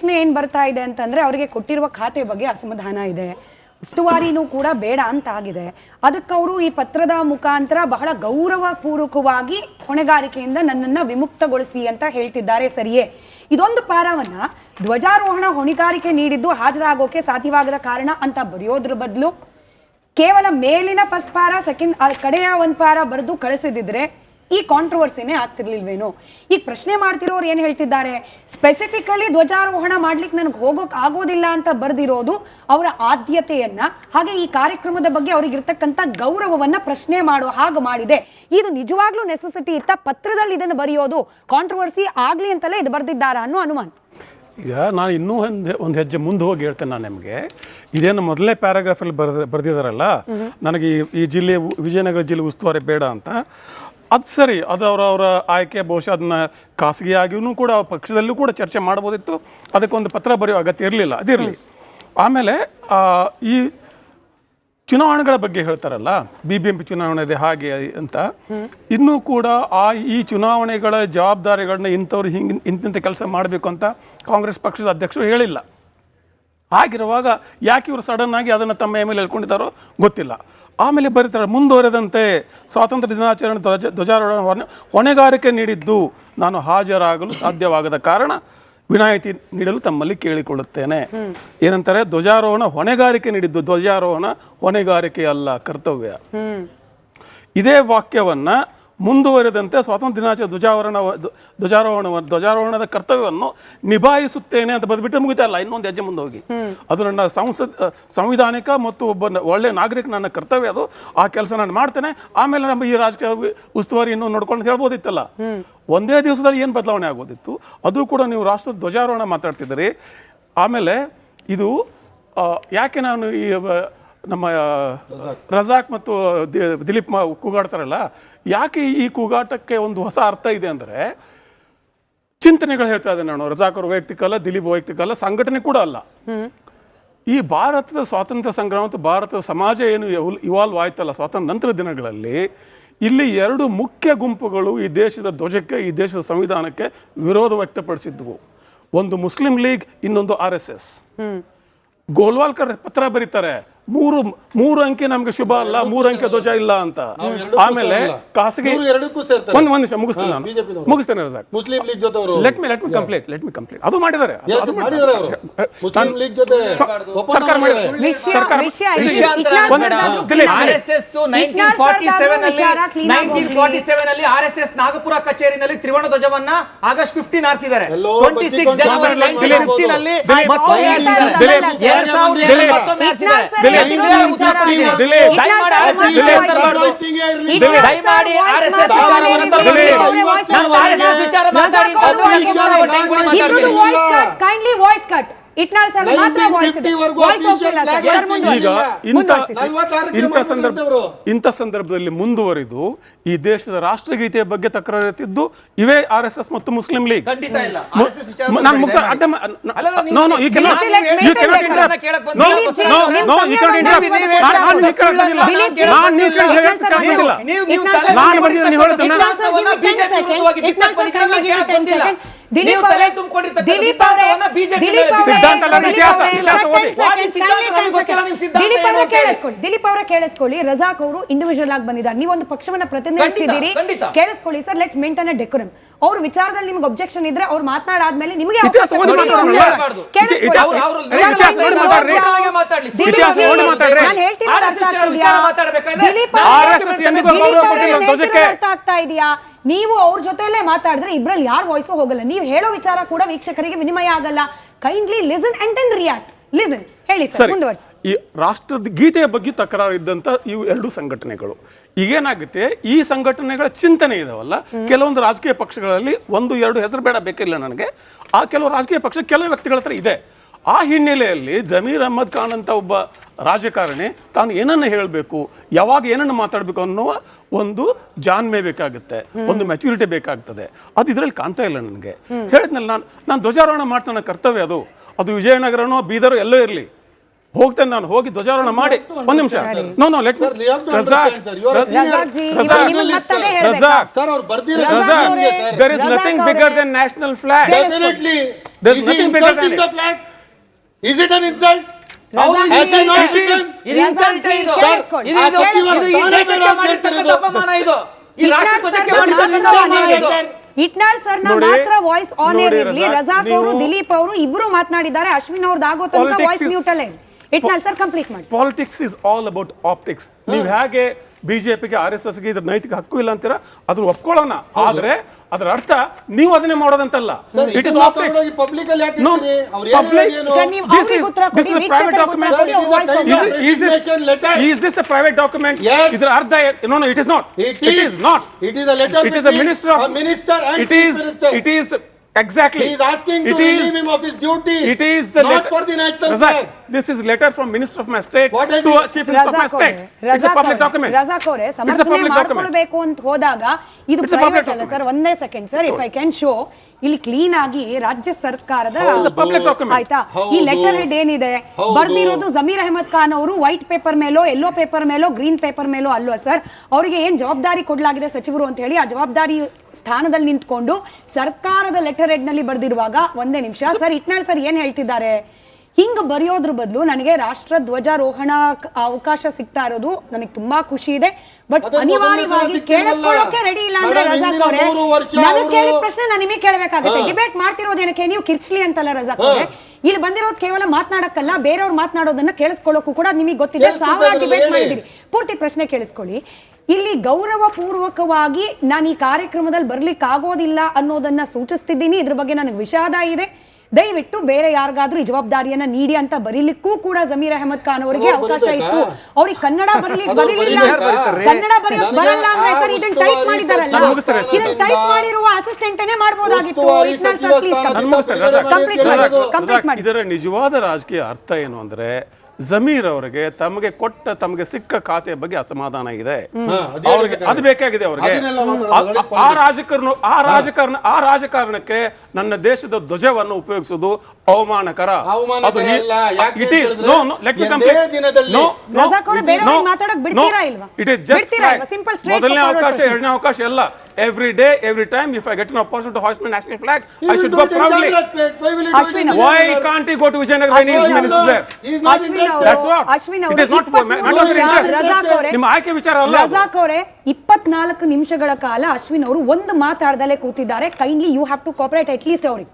ಪ್ರಶ್ನೆ ಏನ್ ಬರ್ತಾ ಇದೆ ಅಂತಂದ್ರೆ ಅವರಿಗೆ ಕೊಟ್ಟಿರುವ ಖಾತೆ ಬಗ್ಗೆ ಅಸಮಾಧಾನ ಇದೆ, ಉಸ್ತುವಾರಿನೂ ಕೂಡ ಬೇಡ ಅಂತ ಆಗಿದೆ. ಅದಕ್ಕೆ ಅವರು ಈ ಪತ್ರದ ಮುಖಾಂತರ ಬಹಳ ಗೌರವಪೂರ್ವಕವಾಗಿ ಹೊಣೆಗಾರಿಕೆಯಿಂದ ನನ್ನನ್ನು ವಿಮುಕ್ತಗೊಳಿಸಿ ಅಂತ ಹೇಳ್ತಿದ್ದಾರೆ. ಸರಿಯೇ? ಇದೊಂದು ಪಾರವನ್ನ ಧ್ವಜಾರೋಹಣ ಹೊಣೆಗಾರಿಕೆ ನೀಡಿದ್ದು ಹಾಜರಾಗೋಕೆ ಸಾಧ್ಯವಾಗದ ಕಾರಣ ಅಂತ ಬರೆಯೋದ್ರ ಬದಲು ಕೇವಲ ಮೇಲಿನ ಫಸ್ಟ್ ಪಾರ ಸೆಕೆಂಡ್ ಕಡೆಯ ಒಂದು ಪಾರ ಬರೆದು ಕಳಿಸಿದ್ರೆ ಈ ಕಾಂಟ್ರವರ್ಸಿನೇ ಆಗ್ತಿರ್ಲಿಲ್ವೇನೋ. ಈಗ ಪ್ರಶ್ನೆ ಮಾಡ್ತಿರೋರು ಏನ್ ಹೇಳ್ತಿದ್ದಾರೆ, ಸ್ಪೆಸಿಫಿಕಲಿ ಧ್ವಜಾರೋಹಣ ಮಾಡ್ಲಿಕ್ಕೆ ನನಗೆ ಹೋಗೋಕ್ ಆಗೋದಿಲ್ಲ ಅಂತ ಬರ್ದಿರೋದು ಅವರ ಆದ್ಯತೆಯನ್ನ, ಹಾಗೆ ಈ ಕಾರ್ಯಕ್ರಮದ ಬಗ್ಗೆ ಅವ್ರಿಗೆ ಇರ್ತಕ್ಕಂಥ ಗೌರವವನ್ನ ಪ್ರಶ್ನೆ ಮಾಡೋ ಹಾಗೆ ಮಾಡಿದೆ. ಇದು ನಿಜವಾಗ್ಲೂ ನೆಸೆಸಿಟಿ ಇತ್ತ ಪತ್ರದಲ್ಲಿ ಇದನ್ನು ಬರೆಯೋದು ಕಾಂಟ್ರವರ್ಸಿ ಆಗ್ಲಿ ಅಂತಲೇ ಇದು ಬರ್ದಿದ್ದಾರಾ ಅನ್ನೋ ಅನುಮಾನ. ಈಗ ನಾನು ಇನ್ನೂ ಒಂದು ಹೆಜ್ಜೆ ಮುಂದೆ ಹೋಗಿ ಹೇಳ್ತೇನೆ. ನಾನು ನಿಮಗೆ ಇದೇನು ಮೊದಲನೇ ಪ್ಯಾರಾಗ್ರಾಫಲ್ಲಿ ಬರೆದಿದ್ದಾರಲ್ಲ, ನನಗೆ ಈ ಜಿಲ್ಲೆ ವಿಜಯನಗರ ಜಿಲ್ಲೆ ಉಸ್ತುವಾರಿ ಬೇಡ ಅಂತ, ಅದು ಸರಿ, ಅದು ಅವರ ಆಯ್ಕೆ. ಬಹುಶಃ ಅದನ್ನ ಖಾಸಗಿಯಾಗಿಯೂ ಕೂಡ ಪಕ್ಷದಲ್ಲೂ ಕೂಡ ಚರ್ಚೆ ಮಾಡ್ಬೋದಿತ್ತು, ಅದಕ್ಕೊಂದು ಪತ್ರ ಬರೆಯೋ ಅಗತ್ಯ ಇರಲಿಲ್ಲ, ಅದಿರಲಿ. ಆಮೇಲೆ ಈ ಚುನಾವಣೆಗಳ ಬಗ್ಗೆ ಹೇಳ್ತಾರಲ್ಲ, BBMP ಚುನಾವಣೆ ಇದೆ ಹಾಗೆ ಅಂತ, ಇನ್ನೂ ಕೂಡ ಈ ಚುನಾವಣೆಗಳ ಜವಾಬ್ದಾರಿಗಳನ್ನ ಇಂಥವ್ರು ಇಂತಿಂಥ ಕೆಲಸ ಮಾಡಬೇಕು ಅಂತ ಕಾಂಗ್ರೆಸ್ ಪಕ್ಷದ ಅಧ್ಯಕ್ಷರು ಹೇಳಿಲ್ಲ. ಹಾಗಿರುವಾಗ ಯಾಕೆ ಇವರು ಸಡನ್ ಆಗಿ ಅದನ್ನು ತಮ್ಮ ಮೇಲೆ ಹೇಳ್ಕೊಂಡಿದ್ದಾರೋ ಗೊತ್ತಿಲ್ಲ. ಆಮೇಲೆ ಬರೀತಾರೆ, ಮುಂದುವರೆದಂತೆ ಸ್ವಾತಂತ್ರ್ಯ ದಿನಾಚರಣೆ ಧ್ವಜಾರೋಹಣ ಹೊಣೆಗಾರಿಕೆ ನೀಡಿದ್ದು ನಾನು ಹಾಜರಾಗಲು ಸಾಧ್ಯವಾಗದ ಕಾರಣ ವಿನಾಯಿತಿ ನೀಡಲು ತಮ್ಮಲ್ಲಿ ಕೇಳಿಕೊಳ್ಳುತ್ತೇನೆ. ಏನಂತಾರೆ, ಧ್ವಜಾರೋಹಣ ಹೊಣೆಗಾರಿಕೆ ನೀಡಿದ್ದು, ಧ್ವಜಾರೋಹಣ ಹೊಣೆಗಾರಿಕೆ ಅಲ್ಲ, ಕರ್ತವ್ಯ. ಇದೇ ವಾಕ್ಯವನ್ನ ಮುಂದುವರೆದಂತೆ ಸ್ವಾತಂತ್ರ್ಯ ದಿನಾಚರಣೆ ಧ್ವಜಾರೋಹಣದ ಕರ್ತವ್ಯವನ್ನು ನಿಭಾಯಿಸುತ್ತೇನೆ ಅಂತ ಬದ್ಬಿಟ್ಟು ಮುಗಿತಲ್ಲ, ಇನ್ನೊಂದು ಹೆಜ್ಜೆ ಮುಂದೆ ಹೋಗಿ ಅದು ನನ್ನ ಸಂವಿಧಾನಿಕ ಮತ್ತು ಒಬ್ಬ ಒಳ್ಳೆ ನಾಗರಿಕ ನನ್ನ ಕರ್ತವ್ಯ, ಅದು ಆ ಕೆಲಸ ನಾನು ಮಾಡ್ತೇನೆ. ಆಮೇಲೆ ನಮ್ಮ ಈ ರಾಜಕೀಯ ಉಸ್ತುವಾರಿ ಇನ್ನೂ ನೋಡ್ಕೊಂಡು ಹೇಳ್ಬೋದಿತ್ತಲ್ಲ. ಒಂದೇ ದಿವಸದಲ್ಲಿ ಏನು ಬದಲಾವಣೆ ಆಗೋದಿತ್ತು, ಅದು ಕೂಡ ನೀವು ರಾಷ್ಟ್ರದ ಧ್ವಜಾರೋಹಣ ಮಾತಾಡ್ತಿದ್ದೀರಿ. ಆಮೇಲೆ ಇದು ಯಾಕೆ ನಾನು ಈ ನಮ್ಮ ರಜಾಕ್ ಮತ್ತು ದಿಲೀಪ್ ಕೂಗಾಡ್ತಾರಲ್ಲ, ಯಾಕೆ ಈ ಕೂಗಾಟಕ್ಕೆ ಒಂದು ಹೊಸ ಅರ್ಥ ಇದೆ ಅಂದರೆ, ಚಿಂತನೆಗಳು ಹೇಳ್ತಾ ಇದ್ದೆ ನಾನು. ರಜಾಕ್ ಅವರು ವೈಯಕ್ತಿಕ ಅಲ್ಲ, ದಿಲೀಪ್ ವೈಯಕ್ತಿಕ ಅಲ್ಲ, ಸಂಘಟನೆ ಕೂಡ ಅಲ್ಲ. ಈ ಭಾರತದ ಸ್ವಾತಂತ್ರ್ಯ ಸಂಗ್ರಾಮ ಮತ್ತು ಭಾರತದ ಸಮಾಜ ಏನು ಇವಾಲ್ವ್ ಆಯ್ತಲ್ಲ ಸ್ವಾತಂತ್ರ್ಯ ನಂತರ ದಿನಗಳಲ್ಲಿ, ಇಲ್ಲಿ ಎರಡು ಮುಖ್ಯ ಗುಂಪುಗಳು ಈ ದೇಶದ ಧ್ವಜಕ್ಕೆ, ಈ ದೇಶದ ಸಂವಿಧಾನಕ್ಕೆ ವಿರೋಧ ವ್ಯಕ್ತಪಡಿಸಿದ್ವು. ಒಂದು ಮುಸ್ಲಿಂ ಲೀಗ್, ಇನ್ನೊಂದು RSS. ಗೋಲ್ವಾಲ್ಕರ್ ಪತ್ರ ಬರೀತಾರೆ, ಮೂರು ಅಂಕೆ ನಮ್ಗೆ ಶುಭ ಅಲ್ಲ, 3 ಅಂಕೆ ಧ್ವಜ ಇಲ್ಲ ಅಂತ. ಆಮೇಲೆ ಖಾಸಗಿ ಒಂದು ನಿಮಿಷ ಮುಗಿಸ್ತೇನೆ ರಜಾಕ್. ಮುಸ್ಲಿಂ ಲೀಗ್ ಜೊತೆ ಲೆಟ್ ಮಿ ಕಂಪ್ಲೀಟ್ ಅದು ಮಾಡಿದ್ದಾರೆ. RSS ನಾಗಪುರ ಕಚೇರಿನಲ್ಲಿ ತ್ರಿವರ್ಣ ಧ್ವಜವನ್ನ ಆಗಸ್ಟ್ 15 ಆರಿಸಿದ್ದಾರೆ. 26 ಜನವರಿ 1915 ನಲ್ಲಿ ಇಂಥ ಸಂದರ್ಭದಲ್ಲಿ ಮುಂದುವರಿದು ಈ ದೇಶದ ರಾಷ್ಟ್ರಗೀತೆಯ ಬಗ್ಗೆ ತಕರಾರು ಎತ್ತಿದ್ದು ಇವೇ RSS ಮತ್ತು ಮುಸ್ಲಿಂ ಲೀಗ್. ದಿಲೀಪ್ ಅವರ ಕೇಳಿಸ್ಕೊಳ್ಳಿ, ರಜಾಕ್ ಅವರು ಇಂಡಿವಿಜುವಲ್ ಆಗಿ ಬಂದಿದ್ದಾರೆ, ನೀವೊಂದು ಪಕ್ಷವನ್ನ ಪ್ರತಿನಿಧಿಸಿದ್ದೀರಿ, ಕೇಳಿಸ್ಕೊಳ್ಳಿ sir. Let's maintain a decorum. ಅವ್ರ ವಿಚಾರದಲ್ಲಿ ನಿಮ್ಗೆ ಒಬ್ಜೆಕ್ಷನ್ ಇದ್ರೆ ಅವ್ರು ಮಾತನಾಡಾದ್ಮೇಲೆ ನಿಮಗೆ ಅರ್ಥ ಆಗ್ತಾ ಇದೆಯಾ? ನೀವು ಅವ್ರ ಜೊತೆಲೇ ಮಾತಾಡಿದ್ರೆ ಇಬ್ರಲ್ಲಿ ಯಾರ ವಾಯ್ಸು ಹೋಗಲ್ಲ, ನೀವು ಹೇಳೋ ವಿಚಾರ ಕೂಡ ವೀಕ್ಷಕರಿಗೆ ವಿನಿಮಯ ಆಗಲ್ಲ. Kindly listen and then react. Listen, ಹೇಳಿ ಸರ್, ಮುಂದುವರಿಸಿ. ಈ ರಾಷ್ಟ್ರದ ಗೀತೆಯ ಬಗ್ಗೆ ತಕರಾರು ಇದ್ದಂತ ಇವು ಎರಡು ಸಂಘಟನೆಗಳು, ಈಗೇನಾಗುತ್ತೆ, ಈ ಸಂಘಟನೆಗಳ ಚಿಂತನೆ ಇದಾವಲ್ಲ, ಕೆಲವೊಂದು ರಾಜಕೀಯ ಪಕ್ಷಗಳಲ್ಲಿ 1-2 ಹೆಸರು ಬೇಡ, ಬೇಕಿಲ್ಲ ನನಗೆ, ಆ ಕೆಲವು ರಾಜಕೀಯ ಪಕ್ಷ ಕೆಲವು ವ್ಯಕ್ತಿಗಳ ಹತ್ರ ಇದೆ. ಆ ಹಿನ್ನೆಲೆಯಲ್ಲಿ ಜಮೀರ್ ಅಹ್ಮದ್ ಖಾನ್ ಅಂತ ಒಬ್ಬ ರಾಜಕಾರಣಿ ತಾನು ಏನನ್ನು ಹೇಳಬೇಕು, ಯಾವಾಗ ಏನನ್ನು ಮಾತಾಡಬೇಕು ಅನ್ನುವ ಒಂದು ಜಾಣ್ಮೆ ಬೇಕಾಗುತ್ತೆ, ಒಂದು ಮೆಚುರಿಟಿ ಬೇಕಾಗ್ತದೆ. ಅದು ಇದರಲ್ಲಿ ಕಾಣ್ತಾ ಇಲ್ಲ ನನಗೆ. ಹೇಳಿದ್ನಲ್ಲ, ನಾನು ಧ್ವಜಾರೋಹಣ ಮಾಡ್ತಾನೆ, ಕರ್ತವ್ಯ ಅದು ವಿಜಯನಗರನೋ ಬೀದರೋ ಎಲ್ಲೋ ಇರಲಿ, ಹೋಗ್ತೇನೆ ನಾನು, ಹೋಗಿ ಧ್ವಜಾರೋಹಣ ಮಾಡಿ ಒಂದ್ ನಿಮಿಷ. No let Sir, you have to understand, sir. You are a senior Razak G, Razak. ನಿಮಗೆ ಮತ್ತದೇ ಹೇಳ್ಬೇಕಾ? ರಜಾಕ್. Sir, ಅವ್ರು ಬರ್ದಿರೋ ರಜಾಕ್ ಅವರೇ, there is ರಜಾಕ್ nothing ಅವರೇ. bigger than national flag. Definitely. There's Is he nothing bigger than insulting it. the flag? Is it an insult? Razak Has he G, not it written? is. ಇದು insult ಇದು. ಕೇಳಿಸ್ಕೊಳ್ಳಿ. ಇದು ಇದು ಕೇಳಿಸ್ಕೊಳ್ಳಿ. ಇದು ಈ ದೇಶಕ್ಕೆ ಮಾಡಿರ್ತಕ್ಕಂಥ ಅಪಮಾನ ಇದು. ಈ ರಾಷ್ಟ್ರ ಧ್ವಜಕ್ಕೆ ಮಾಡಿರ್ತಕ್ಕಂಥ ಅಪಮಾನ ಇದು. ಇಟ್ನಾಳ್ ಸರ್ ನ ನೋಡಿ, ಮಾತ್ರ ವಾಯ್ಸ್ ಆನ್ ಏರ್ ನೋಡಿ ಇರ್ಲಿ. ರಜಾಕ್, ರಜಾಕ್ ಅವರು, ನೀವು- ದಿಲೀಪ್ ಅವರು ಇಬ್ರು ಮಾತನಾಡಿದ್ದಾರೆ. ಅಶ್ವಿನ್ ಅವ್ರದ್ದು ಆಗೋ ತನಕ Politics ವಾಯ್ಸ್ is- ಮ್ಯೂಟ್ ಅಲ್ಲೇ. ಇಟ್ನಾಳ್ ಸರ್ ಕಂಪ್ಲೀಟ್ ಮಾಡಿ. Politics is all about optics. ನೀವು ಹೇಗೆ ಬಿಜೆಪಿಗೆ RSSಗೆ ಇದ್ರ ನೈತಿಕ ಹಕ್ಕು ಇಲ್ಲ ಅಂತೀರಾ, ಅದನ್ನ ಒಪ್ಕೊಳ್ಳೋಣ. ಆದ್ರೆ ಅದರ ಅರ್ಥ ನೀವು ಅದನ್ನೇ ಮಾಡೋದಂತಲ್ಲ. It is optics. ಪಬ್ಲಿಕ್ ಅಲ್ಲಿ ಯಾಕೆ No, ಇರ್ತೀರಿ? ಅವ್ರು public- ಏನು ಸರ್, ನೀವು This ಅವ್ರಿಗೆ is- ಉತ್ತರ this ಕೊಡಿ, is a private ವೀಕ್ಷಕರಿಗೆ ಉತ್ತರ document. ಕೊಡಿ, ಅವ್ರ voice Sir, ಅವ್ರು- it is a resignation letter. Is this a private document? Yes. ಇದರ ಅರ್ಥ no, it is not. It It is not. It is a letter It is a between minister of a minister and it chief is minister. it is exactly. He is asking to It is- relieve him of his duties. It is the not letter. for the national Razak, flag. this is letter from Minister of my state What is to it? a Chief Minister of my Razak state. ಅವರೇ, It's a public document. Razak ಅವರೇ, It's a ಸಮರ್ಥನೆ public document. ಮಾಡ್ಕೊಳ್ಬೇಕು ಅಂತ ಹೋದಾಗ ಇದು It's a public private ಅಲ್ಲ document. Sir. ಒಂದೇ second sir, if I can show, ಇಲ್ಲಿ ಕ್ಲೀನ್ ಆಗಿ ರಾಜ್ಯ ಸರ್ಕಾರದ It's a public document. ಆಯ್ತಾ, ಈ ಹೌದು. ಲೆಟರ್ ಹೆಡ್ ಏನಿದೆ ಹೌದು. ಬರ್ದಿರೋದು ಜಮೀರ್ ಅಹಮದ್ ಖಾನ್ ಅವರು ವೈಟ್ ಪೇಪರ್ ಮೇಲೋ, ಯೆಲ್ಲೋ ಪೇಪರ್ ಮೇಲೋ, ಗ್ರೀನ್ ಪೇಪರ್ ಮೇಲೋ ಅಲ್ವಾ ಸರ್. ಅವರಿಗೆ ಏನ್ ಜವಾಬ್ದಾರಿ ಕೊಡಲಾಗಿದೆ ಸಚಿವರು ಅಂತ ಹೇಳಿ, ಆ ಜವಾಬ್ದಾರಿ ಸ್ಥಾನದಲ್ಲಿ ನಿಂತ್ಕೊಂಡು ಸರ್ಕಾರದ ಲೆಟರ್ ಹೆಡ್ ನಲ್ಲಿ ಬರ್ದಿರುವಾಗ, ಒಂದೇ ನಿಮಿಷ ಸರ್, ಇಟ್ನಾಳ್ ಸರ್ ಏನ್ ಹೇಳ್ತಿದ್ದಾರೆ, ಹಿಂಗ ಬರೆಯೋದ್ರ ಬದಲು ನನಗೆ ರಾಷ್ಟ್ರ ಧ್ವಜಾರೋಹಣ ಅವಕಾಶ ಸಿಗ್ತಾ ಇರೋದು ನನಗೆ ತುಂಬಾ ಖುಷಿ ಇದೆ. ಬಟ್ ಅದೇ ಅನಿವಾರ್ಯವಾಗಿ ಮೊದಲನೇ ಸಲ ಕೇಳಿಸ್ಕೊಳ್ಳೋಕೆ ರೆಡಿ ಇಲ್ಲ ಅಂದ್ರೆ ಮೇಡಮ್, ರಜಾಕ್ ಹಿಂದಿನ ಅವರೇ, 3 ವರ್ಷ ನನಗೆ ಅವರು- ಕೇಳಿದ ಪ್ರಶ್ನೆ ನಾನು ನಿಮಗೆ ಕೇಳಬೇಕಾಗುತ್ತೆ. ಡಿಬೇಟ್ ಮಾಡ್ತಿರೋದೇನಕ್ಕೆ, ನೀವು ಕಿರ್ಚ್ಲಿ ಅಂತಲ್ಲ ರಜಾಕ್ ಅವರೇ. ಇಲ್ಲಿ ಬಂದಿರೋದು ಕೇವಲ ಮಾತನಾಡಕ್ಕಲ್ಲ, ಬೇರೆಯವ್ರು ಮಾತನಾಡೋದನ್ನ ಕೇಳಿಸ್ಕೊಳ್ಳೋಕು ಕೂಡ ನಿಮಗೆ ಗೊತ್ತಿದೆ. ಸಾವಿರ ಡಿಬೇಟ್ ಮಾಡಿದಿರಿ. ಪೂರ್ತಿ ಪ್ರಶ್ನೆ ಕೇಳಿಸ್ಕೊಳ್ಳಿ. ಇಲ್ಲಿ ಗೌರವ ಪೂರ್ವಕವಾಗಿ ನಾನು ಈ ಕಾರ್ಯಕ್ರಮದಲ್ಲಿ ಬರ್ಲಿಕ್ಕೆ ಆಗೋದಿಲ್ಲ ಅನ್ನೋದನ್ನ ಸೂಚಿಸ್ತಿದ್ದೀನಿ. ಇದ್ರ ಬಗ್ಗೆ ನನಗೆ ವಿಷಾದ ಇದೆ. ದಯವಿಟ್ಟು ಬೇರೆ ಯಾರಿಗಾದ್ರೂ ಈ ಜವಾಬ್ದಾರಿಯನ್ನ ನೀಡಿ ಅಂತ ಬರೀಲಿಕ್ಕೂ ಕೂಡ ಜಮೀರ್ ಅಹಮದ್ ಖಾನ್ ಅವರಿಗೆ ಅವಕಾಶ ಇತ್ತು. ಅವ್ರಿಗೆ ಕನ್ನಡ ಬರಲಿಲ್ಲ, ಕನ್ನಡ ಬರಲ್ಲ ಅಂದ್ರೆ ಸರ್ ಇದನ್ನ ಟೈಪ್ ಮಾಡಿದಾರಲ್ಲ, ಇದನ್ನ ಟೈಪ್ ಮಾಡಿರುವ ಅಸಿಸ್ಟೆಂಟ್ ಮಾಡಬಹುದಾಗಿತ್ತು. ಕಂಪ್ಲೀಟ್ ಮಾಡಿ. ಇದರ ನಿಜವಾದ ರಾಜಕೀಯ ಅರ್ಥ ಏನು ಅಂದ್ರೆ, ಜಮೀರ್ ಅವರಿಗೆ ತಮಗೆ ಸಿಕ್ಕ ಖಾತೆಯ ಬಗ್ಗೆ ಅಸಮಾಧಾನ ಇದೆ. ಅವ್ರಿಗೆ ಅದು ಬೇಕಾಗಿದೆ. ಅವ್ರಿಗೆ ಆ ರಾಜಕಾರಣಕ್ಕೆ ನನ್ನ ದೇಶದ ಧ್ವಜವನ್ನು ಉಪಯೋಗಿಸುವುದು ಅವಮಾನಕರ. ಮೊದಲನೇ ಅವಕಾಶ, ಎರಡನೇ ಅವಕಾಶ ಎಲ್ಲ. Every day, every time, if I get an opportunity to hoist my national flag, I should go proudly. Why can't he go to Vijayanagar when he is minister there? That's what. It is not ನಿಮ್ಮ ಆಯ್ಕೆ ವಿಚಾರ ಅಲ್ಲ. ರಜಾಕ್ ಅವರೇ 24 ನಿಮಿಷಗಳ ಕಾಲ ಅಶ್ವಿನ್ ಅವರು ಒಂದು ಮಾತಾಡದಲ್ಲೇ ಕೂತಿದ್ದಾರೆ. Kindly you have to cooperate at least ಅವ್ರಿಗೆ.